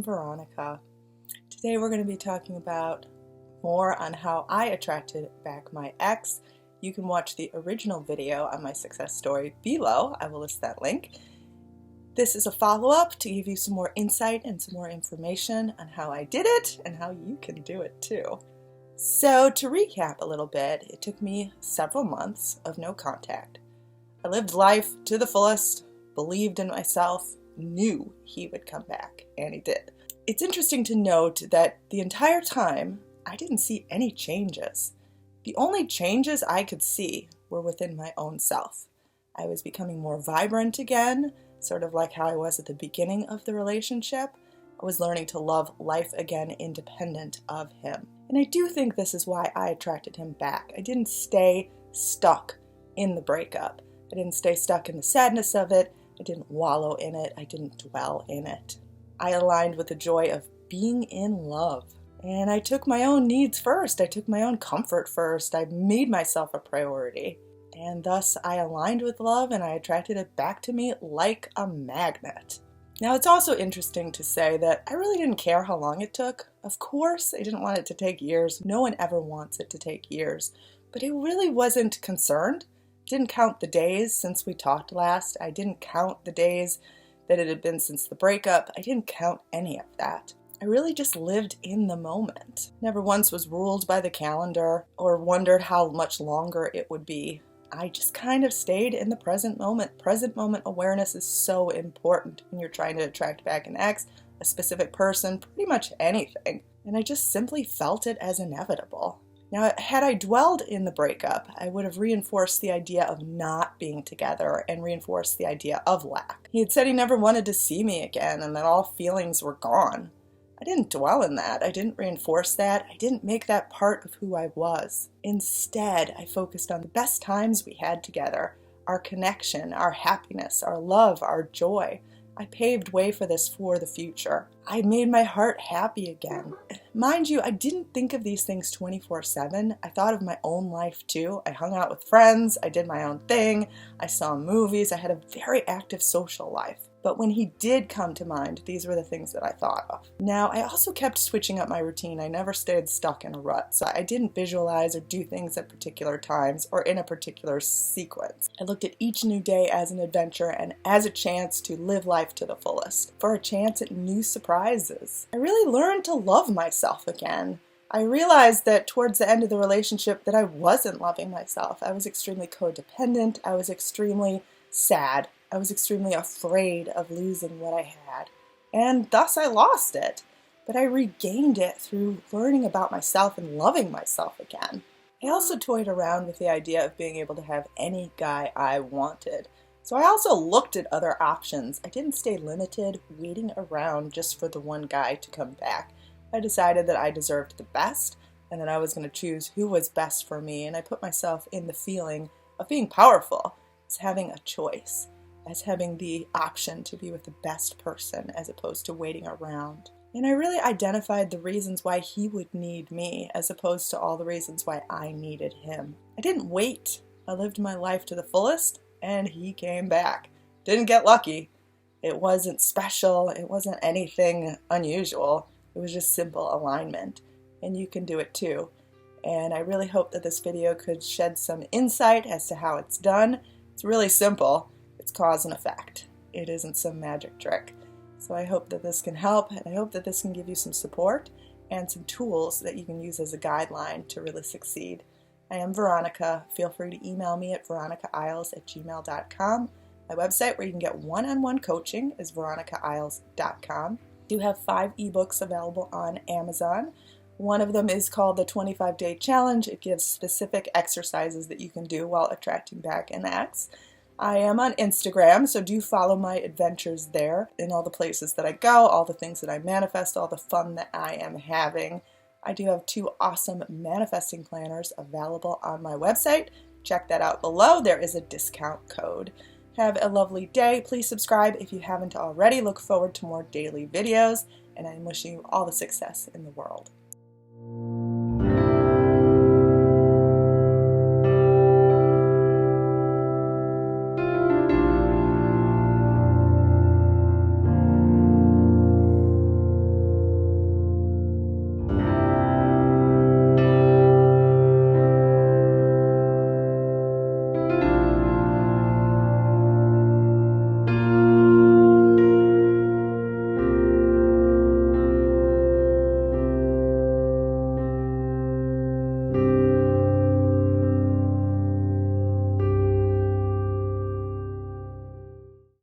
Veronica. Today we're going to be talking about more on how I attracted back my ex. You can watch the original video on my success story below. I will list that link. This is a follow-up to give you some more insight and some more information on how I did it and how you can do it too. So to recap a little bit, it took me several months of no contact. I lived life to the fullest, believed in myself, knew he would come back, and he did. It's interesting to note that the entire time, I didn't see any changes. The only changes I could see were within my own self. I was becoming more vibrant again, sort of like how I was at the beginning of the relationship. I was learning to love life again independent of him. And I do think this is why I attracted him back. I didn't stay stuck in the breakup. I didn't stay stuck in the sadness of it. I didn't wallow in it. I didn't dwell in it. I aligned with the joy of being in love. And I took my own needs first. I took my own comfort first. I made myself a priority. And thus I aligned with love and I attracted it back to me like a magnet. Now it's also interesting to say that I really didn't care how long it took. Of course, I didn't want it to take years. No one ever wants it to take years. But I really wasn't concerned. Didn't count the days since we talked last. I didn't count the days that it had been since the breakup. I didn't count any of that. I really just lived in the moment. Never once was ruled by the calendar or wondered how much longer it would be. I just kind of stayed in the present moment. Present moment awareness is so important when you're trying to attract back an ex, a specific person, pretty much anything. And I just simply felt it as inevitable. Now, had I dwelled in the breakup, I would have reinforced the idea of not being together and reinforced the idea of lack. He had said he never wanted to see me again and that all feelings were gone. I didn't dwell in that. I didn't reinforce that. I didn't make that part of who I was. Instead, I focused on the best times we had together, our connection, our happiness, our love, our joy. I paved way for this for the future. I made my heart happy again. Mind you, I didn't think of these things 24/7. I thought of my own life too. I hung out with friends. I did my own thing. I saw movies. I had a very active social life. But when he did come to mind, these were the things that I thought of. Now, I also kept switching up my routine. I never stayed stuck in a rut, so I didn't visualize or do things at particular times or in a particular sequence. I looked at each new day as an adventure and as a chance to live life to the fullest, for a chance at new surprises. I really learned to love myself again. I realized that towards the end of the relationship that I wasn't loving myself. I was extremely codependent. I was extremely sad. I was extremely afraid of losing what I had, and thus I lost it. But I regained it through learning about myself and loving myself again. I also toyed around with the idea of being able to have any guy I wanted. So I also looked at other options. I didn't stay limited, waiting around just for the one guy to come back. I decided that I deserved the best, and that I was going to choose who was best for me, and I put myself in the feeling of being powerful, as having a choice, as having the option to be with the best person as opposed to waiting around. And I really identified the reasons why he would need me as opposed to all the reasons why I needed him. I didn't wait. I lived my life to the fullest, and he came back. Didn't get lucky. It wasn't special. It wasn't anything unusual. It was just simple alignment. And you can do it too. And I really hope that this video could shed some insight as to how it's done. It's really simple. It's cause and effect. It isn't some magic trick. So I hope that this can help, and I hope that this can give you some support and some tools that you can use as a guideline to really succeed. I am Veronica. Feel free to email me at VeronicaIsles@gmail.com. My website where you can get one-on-one coaching is VeronicaIsles.com. I do have 5 ebooks available on Amazon. One of them is called the 25-Day Challenge. It gives specific exercises that you can do while attracting back an ex. I am on Instagram, so do follow my adventures there in all the places that I go, all the things that I manifest, all the fun that I am having. I do have 2 awesome manifesting planners available on my website. Check that out below. There is a discount code. Have a lovely day. Please subscribe if you haven't already. Look forward to more daily videos, and I'm wishing you all the success in the world.